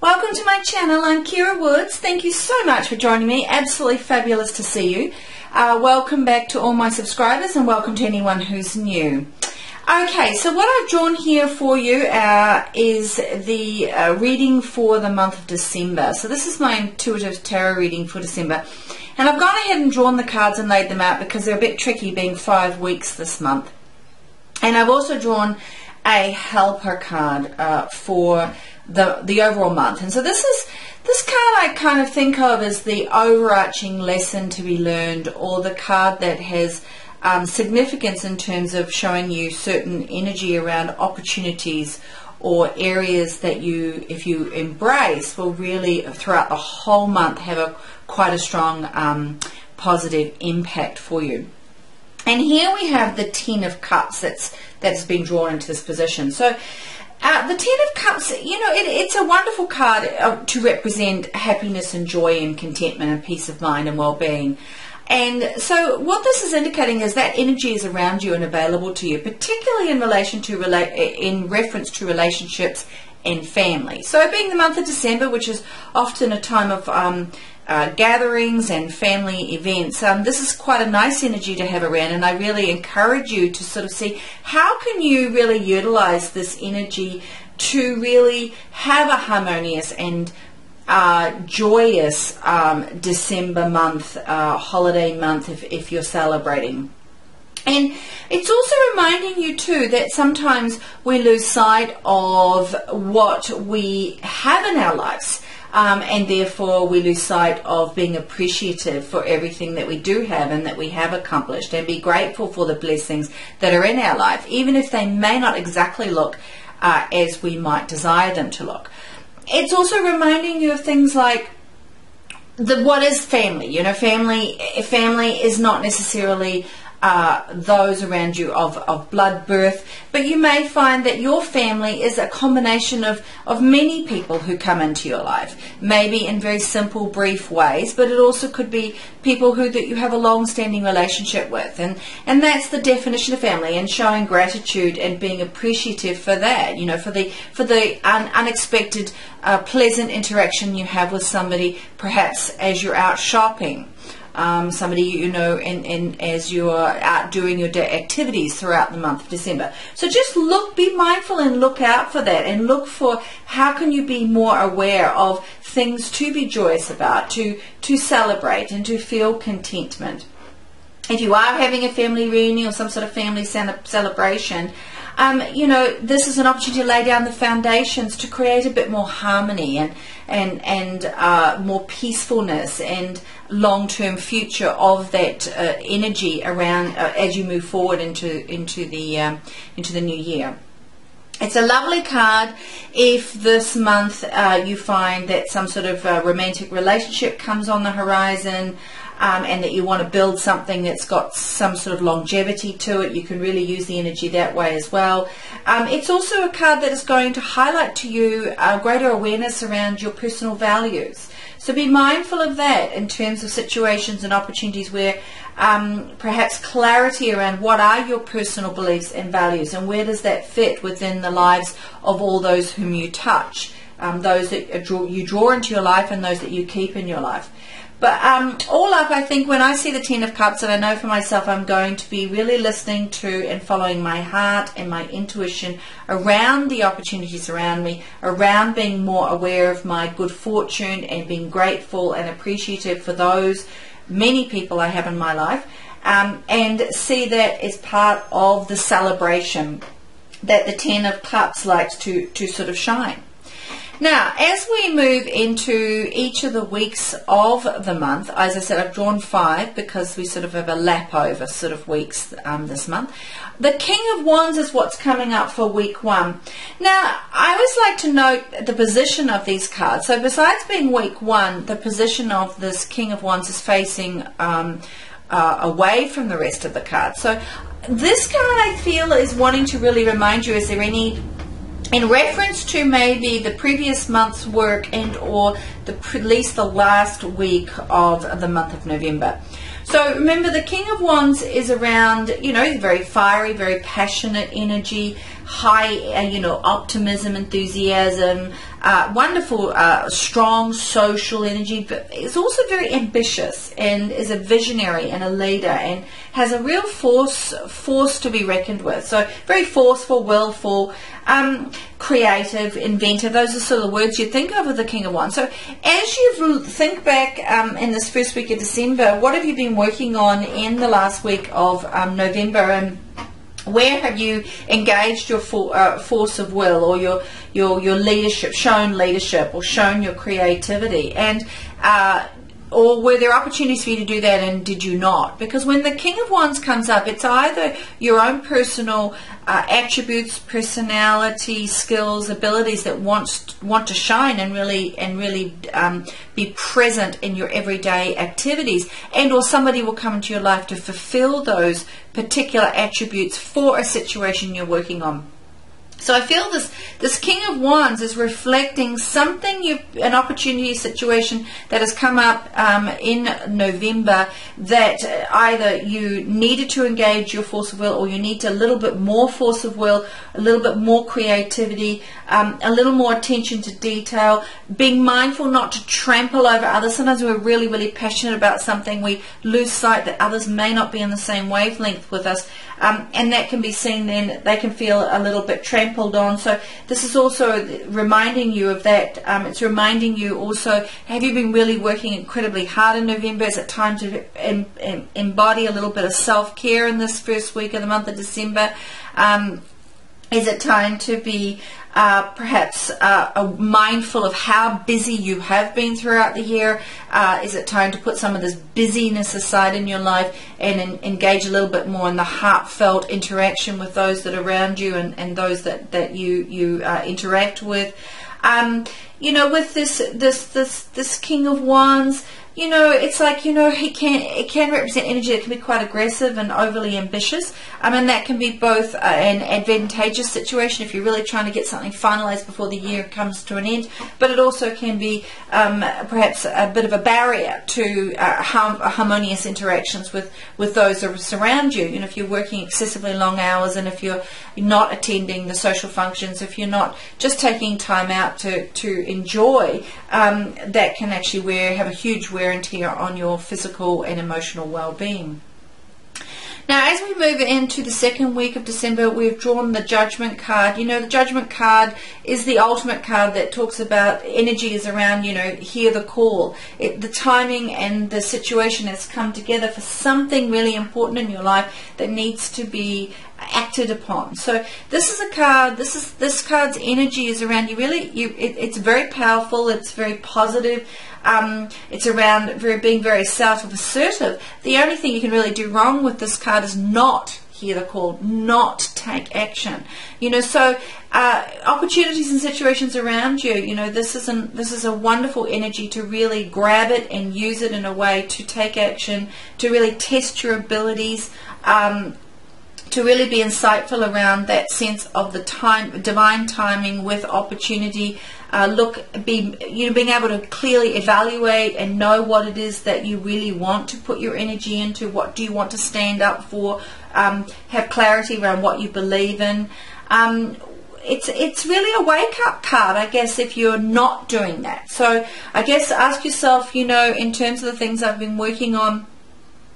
Welcome to my channel. I'm Kira Woods. Thank you so much for joining me. Absolutely fabulous to see you. Welcome back to all my subscribers and welcome to anyone who's new. Okay, so what I've drawn here for you is the reading for the month of December. So this is my intuitive tarot reading for December. And I've gone ahead and drawn the cards and laid them out because they're a bit tricky being 5 weeks this month. And I've also drawn a helper card for the overall month. And so this card I kind of think of as the overarching lesson to be learned, or the card that has significance in terms of showing you certain energy around opportunities or areas that you, if you embrace, will really throughout the whole month have quite a strong positive impact for you. And here we have the Ten of Cups that's been drawn into this position. So the Ten of Cups, you know, it's a wonderful card to represent happiness and joy and contentment and peace of mind and well-being. And so what this is indicating is that energy is around you and available to you, particularly in relation to in reference to relationships and family. So being the month of December, which is often a time of gatherings and family events, this is quite a nice energy to have around, and I really encourage you to sort of see how can you really utilize this energy to really have a harmonious and joyous December month, holiday month if you're celebrating. And it's also reminding you too that sometimes we lose sight of what we have in our lives. And therefore we lose sight of being appreciative for everything that we do have and that we have accomplished, and be grateful for the blessings that are in our life, even if they may not exactly look as we might desire them to look. It's also reminding you of things like what is family. You know, family is not necessarily those around you of blood birth, but you may find that your family is a combination of many people who come into your life, maybe in very simple, brief ways, but it also could be people that you have a long-standing relationship with, and that's the definition of family, and showing gratitude and being appreciative for that, you know, for the unexpected pleasant interaction you have with somebody, perhaps as you're out shopping. Somebody you know, and as you are out doing your activities throughout the month of December. So just be mindful and look out for that, and look for how can you be more aware of things to be joyous about, to celebrate and to feel contentment. If you are having a family reunion or some sort of family celebration, you know, this is an opportunity to lay down the foundations to create a bit more harmony and more peacefulness and long-term future of that energy around as you move forward into the new year. It's a lovely card if this month you find that some sort of romantic relationship comes on the horizon, and that you want to build something that's got some sort of longevity to it. You can really use the energy that way as well. It's also a card that is going to highlight to you a greater awareness around your personal values. So be mindful of that in terms of situations and opportunities where perhaps clarity around what are your personal beliefs and values, and where does that fit within the lives of all those whom you touch, those that you draw into your life and those that you keep in your life. But all up, I think when I see the Ten of Cups, and I know for myself I'm going to be really listening to and following my heart and my intuition around the opportunities around me, around being more aware of my good fortune and being grateful and appreciative for those many people I have in my life, and see that as part of the celebration that the Ten of Cups likes to sort of shine. Now, as we move into each of the weeks of the month, as I said, I've drawn 5 because we sort of have a lap over sort of weeks this month. The King of Wands is what's coming up for week 1. Now, I always like to note the position of these cards. So besides being week 1, the position of this King of Wands is facing away from the rest of the cards. So this card, I feel, is wanting to really remind you, is there any, in reference to maybe the previous month's work and or at least the last week of the month of November. So remember, the King of Wands is around, you know, very fiery, very passionate energy, high, optimism, enthusiasm, wonderful, strong social energy, but is also very ambitious and is a visionary and a leader and has a real force to be reckoned with. So very forceful, willful, creative, inventive. Those are sort of the words you'd think of with the King of Wands. So as you think back in this first week of December, what have you been working on in the last week of November, and where have you engaged your force of will, or your leadership, shown leadership, or shown your creativity? And or were there opportunities for you to do that and did you not? Because when the King of Wands comes up, it's either your own personal attributes, personality, skills, abilities that want to shine and really be present in your everyday activities, and or somebody will come into your life to fulfill those particular attributes for a situation you're working on. So I feel this King of Wands is reflecting something, an opportunity, situation that has come up in November, that either you needed to engage your force of will, or you need a little bit more force of will, a little bit more creativity, a little more attention to detail, being mindful not to trample over others. Sometimes we're really, really passionate about something. We lose sight that others may not be on the same wavelength with us. And that can be seen then, they can feel a little bit trampled on. So this is also reminding you of that. It's reminding you also, have you been really working incredibly hard in November? Is it time to embody a little bit of self-care in this first week of the month of December? Is it time to be perhaps mindful of how busy you have been throughout the year? Is it time to put some of this busyness aside in your life and engage a little bit more in the heartfelt interaction with those that are around you and those that you interact with? With this King of Wands, it's like, it can represent energy that can be quite aggressive and overly ambitious. And that can be both an advantageous situation if you're really trying to get something finalized before the year comes to an end, but it also can be perhaps a bit of a barrier to harmonious interactions with those that surround you. If you're working excessively long hours, and if you're not attending the social functions, if you're not just taking time out to enjoy, that can actually have a huge wear and tear on your physical and emotional well-being. Now, as we move into the second week of December, we've drawn the Judgment card. The Judgment card is the ultimate card that talks about energy is around, hear the call. The timing and the situation has come together for something really important in your life that needs to be acted upon. So this is a card, this card's energy is around it's very powerful, it's very positive. It's around being very self-assertive. The only thing you can really do wrong with this card is not hear the call, not take action. So opportunities and situations around you, this is a wonderful energy to really grab it and use it in a way to take action, to really test your abilities, to really be insightful around that sense of the divine timing with opportunity. Being able to clearly evaluate and know what it is that you really want to put your energy into. What do you want to stand up for? Have clarity around what you believe in. It's really a wake-up card, I guess, if you're not doing that. So I guess ask yourself, in terms of the things I've been working on,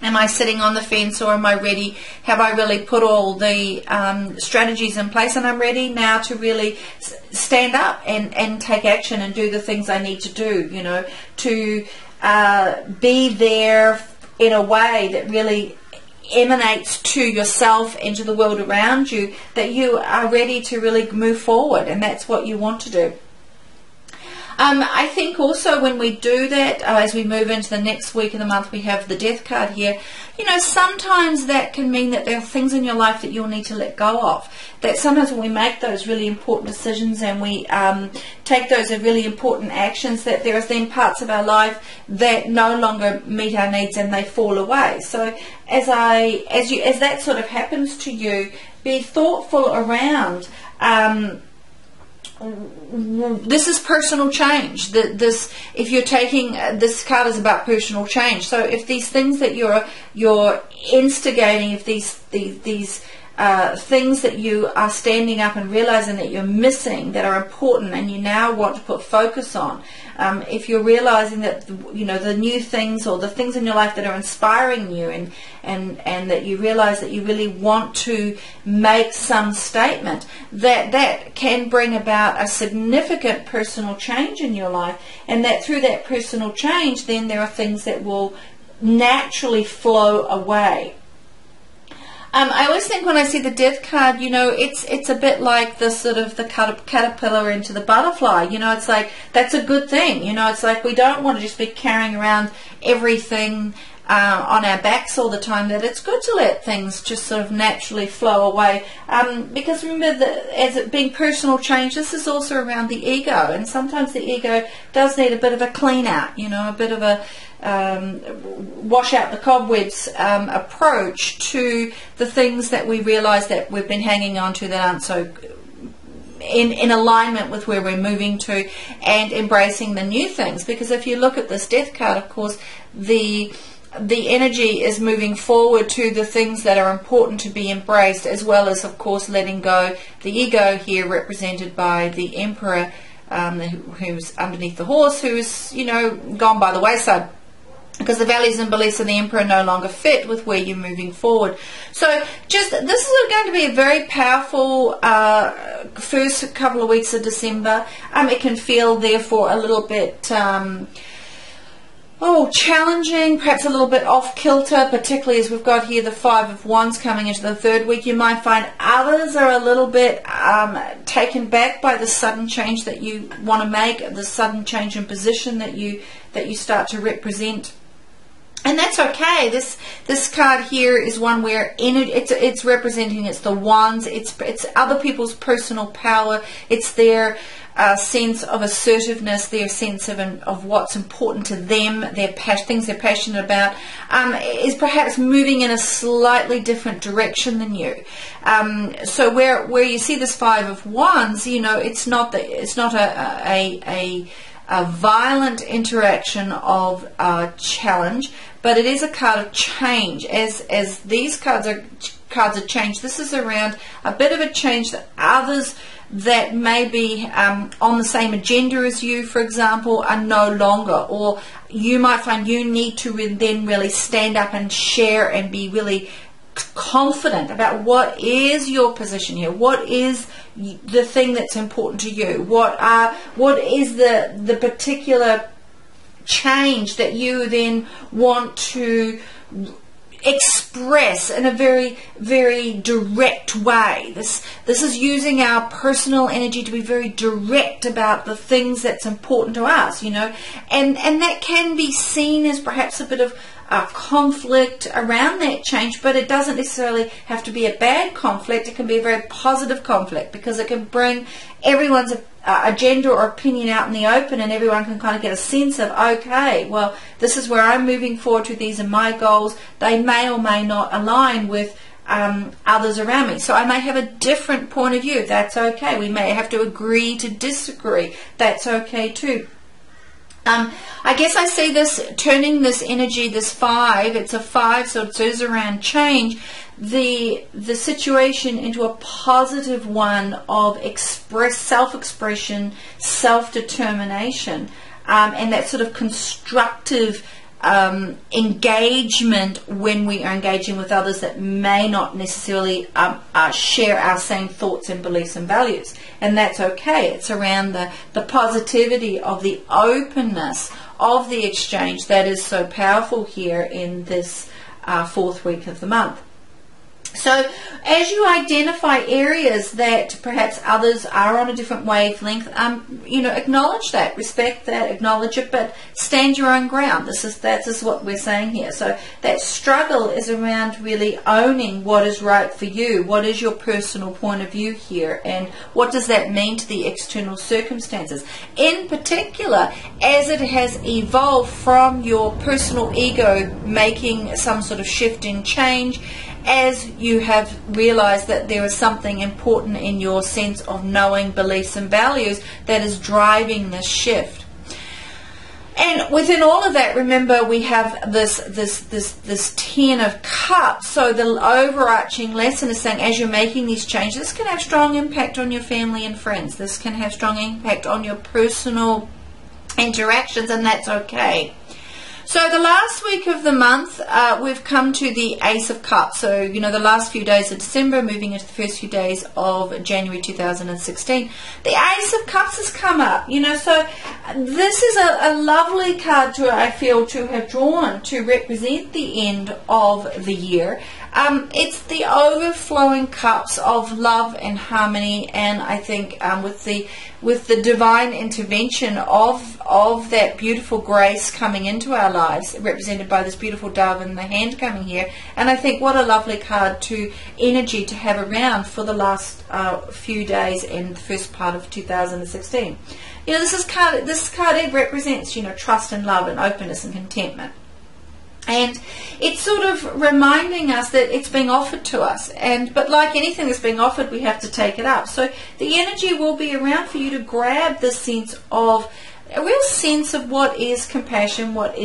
am I sitting on the fence, or am I ready? Have I really put all the strategies in place, and I'm ready now to really stand up and take action and do the things I need to do, to be there in a way that really emanates to yourself and to the world around you, that you are ready to really move forward, and that's what you want to do. I think also when we do that, as we move into the next week of the month, we have the Death card here. Sometimes that can mean that there are things in your life that you'll need to let go of. That sometimes when we make those really important decisions and we take those really important actions, that there are then parts of our life that no longer meet our needs and they fall away. So as that sort of happens to you, be thoughtful around. This is personal change. If you're taking this card is about personal change. So if these things that you're instigating, if these things that you are standing up and realizing that you're missing, that are important, and you now want to put focus on. If you're realizing that, you know, the new things or the things in your life that are inspiring you, and that you realize that you really want to make some statement, that can bring about a significant personal change in your life, and that through that personal change, then there are things that will naturally flow away. I always think when I see the Death card, you know, it's a bit like the sort of the caterpillar into the butterfly. You know, it's like, that's a good thing. You know, it's like we don't want to just be carrying around everything on our backs all the time, that it's good to let things just sort of naturally flow away. Because remember, that as it being personal change, this is also around the ego, and sometimes the ego does need a bit of a clean out, you know, a bit of a wash out the cobwebs approach to the things that we realize that we've been hanging on to that aren't so in alignment with where we're moving to, and embracing the new things. Because if you look at this Death card, of course, the energy is moving forward to the things that are important to be embraced, as well as, of course, letting go the ego here, represented by the Emperor, who's underneath the horse, who's, you know, gone by the wayside, because the values and beliefs of the Emperor no longer fit with where you're moving forward. So just, this is going to be a very powerful first couple of weeks of December. It can feel, therefore, a little bit challenging, perhaps a little bit off kilter, particularly as we've got here the Five of Wands coming into the third week. You might find others are a little bit taken back by the sudden change that you want to make, the sudden change in position that you start to represent. And that's okay. This card here is one where it's representing, it's the wands, it's other people's personal power, it's their sense of assertiveness, their sense of what's important to them, their things they're passionate about, is perhaps moving in a slightly different direction than you. So where you see this Five of Wands, you know, it's not a violent interaction of challenge, but it is a card of change. As these cards are of change, this is around a bit of a change that others that may be on the same agenda as you, for example, are no longer, or you might find you need to then really stand up and share and be really confident about what is your position here, what is the thing that's important to you, what is the particular change that you then want to express in a very, very direct way. This is using our personal energy to be very direct about the things that's important to us, you know, and that can be seen as perhaps a bit of conflict around that change, but it doesn't necessarily have to be a bad conflict. It can be a very positive conflict, because it can bring everyone's agenda or opinion out in the open, and everyone can kind of get a sense of, okay, well, this is where I'm moving forward to, these are my goals. They may or may not align with others around me, so I may have a different point of view. That's okay. We may have to agree to disagree. That's okay too. I guess I see this turning this energy, this five, it's a five, so it is around change, the situation into a positive one of self-expression, self-determination, and that sort of constructive engagement when we are engaging with others that may not necessarily share our same thoughts and beliefs and values. And that's okay. It's around the positivity of the openness of the exchange that is so powerful here in this fourth week of the month. So as you identify areas that perhaps others are on a different wavelength, you know, acknowledge that, respect that, acknowledge it, but stand your own ground. That's what we're saying here. So that struggle is around really owning what is right for you. What is your personal point of view here, and what does that mean to the external circumstances? In particular, as it has evolved from your personal ego making some sort of shift in change, as you have realized that there is something important in your sense of knowing beliefs and values that is driving this shift. And within all of that, remember, we have this 10 of cups. So the overarching lesson is saying, as you're making these changes, this can have strong impact on your family and friends. This can have strong impact on your personal interactions, and that's okay. So the last week of the month, we've come to the Ace of Cups. So, you know, the last few days of December, moving into the first few days of January 2016. The Ace of Cups has come up, you know, so this is a lovely card I feel to have drawn to represent the end of the year. It's the overflowing cups of love and harmony, and I think with the divine intervention of that beautiful grace coming into our lives, represented by this beautiful dove and the hand coming here. And I think what a lovely card energy to have around for the last few days and the first part of 2016. You know, this card it represents, you know, trust and love and openness and contentment. And it's sort of reminding us that it's being offered to us, but like anything that's being offered, we have to take it up. So the energy will be around for you to grab this sense of a real sense of what is compassion, what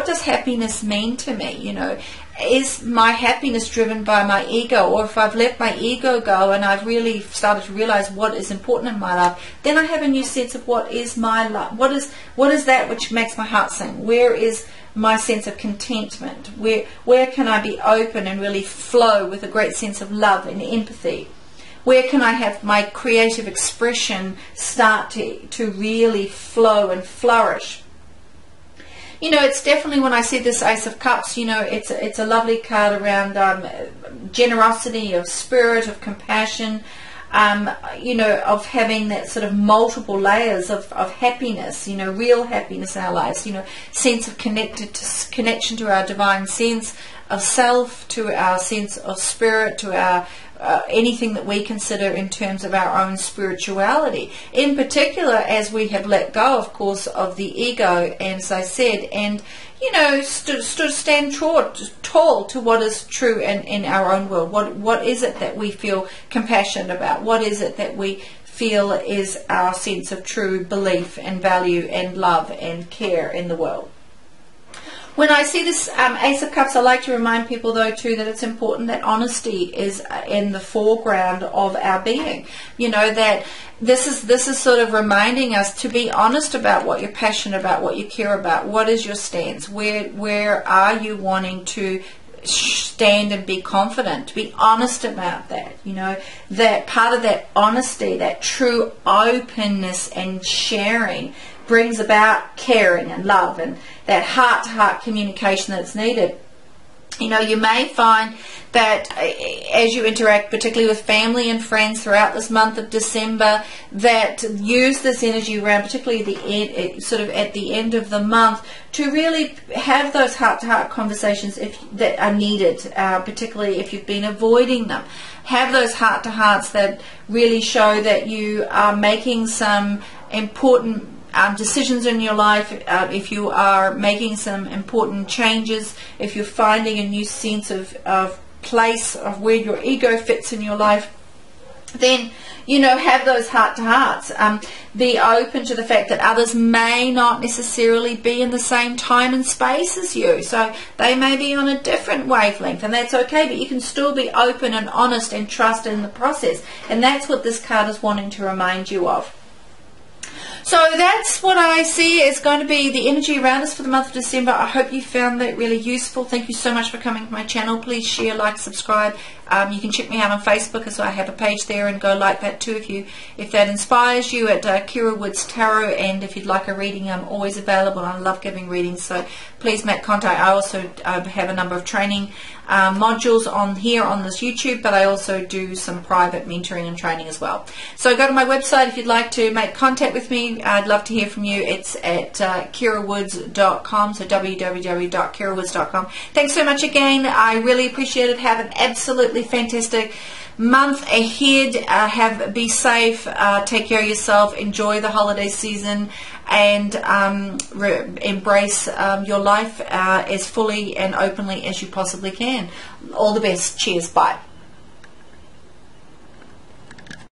does happiness mean to me? You know, is my happiness driven by my ego, or if I've let my ego go and I've really started to realize what is important in my life, then I have a new sense of what is my life, what is that which makes my heart sing, where is my sense of contentment, where can I be open and really flow with a great sense of love and empathy, where can I have my creative expression start to really flow and flourish. You know, it's definitely, when I see this Ace of Cups, you know, it's a lovely card around generosity, of spirit, of compassion, you know, of having that sort of multiple layers of happiness, you know, real happiness in our lives, you know, sense of connection to our divine sense of self, to our sense of spirit, to our anything that we consider in terms of our own spirituality. In particular, as we have let go, of course, of the ego, and as I said, and you know, stand tall to what is true in our own world. What is it that we feel compassionate about? What is it that we feel is our sense of true belief and value and love and care in the world? When I see this Ace of Cups, I like to remind people, though, too, that it's important that honesty is in the foreground of our being. You know, that this is sort of reminding us to be honest about what you're passionate about, what you care about, what is your stance, where are you wanting to stand and be confident, to be honest about that. You know, that part of that honesty, that true openness and sharing brings about caring and love and that heart-to-heart communication that's needed. You know, you may find that as you interact, particularly with family and friends throughout this month of December, that use this energy around, particularly the end, sort of at the end of the month, to really have those heart-to-heart conversations that are needed, particularly if you've been avoiding them. Have those heart-to-hearts that really show that you are making some important decisions in your life, if you are making some important changes, if you're finding a new sense of place of where your ego fits in your life, then, you know, have those heart-to-hearts. Be open to the fact that others may not necessarily be in the same time and space as you. So they may be on a different wavelength, and that's okay, but you can still be open and honest and trust in the process. And that's what this card is wanting to remind you of. So that's what I see is going to be the energy around us for the month of December. I hope you found that really useful. Thank you so much for coming to my channel. Please share, like, subscribe. You can check me out on Facebook, as I have a page there, and go like that too if that inspires you, at Kira Woods Tarot. And if you'd like a reading, I'm always available. I love giving readings, so please make contact. I also have a number of training modules on here on this YouTube, but I also do some private mentoring and training as well. So go to my website if you'd like to make contact with me. I'd love to hear from you. It's at kirawoods.com, so www.kirawoods.com. Thanks so much again. I really appreciate it. Have an absolutely fantastic month ahead. Be safe, take care of yourself, enjoy the holiday season, and embrace your life as fully and openly as you possibly can. All the best. Cheers. Bye.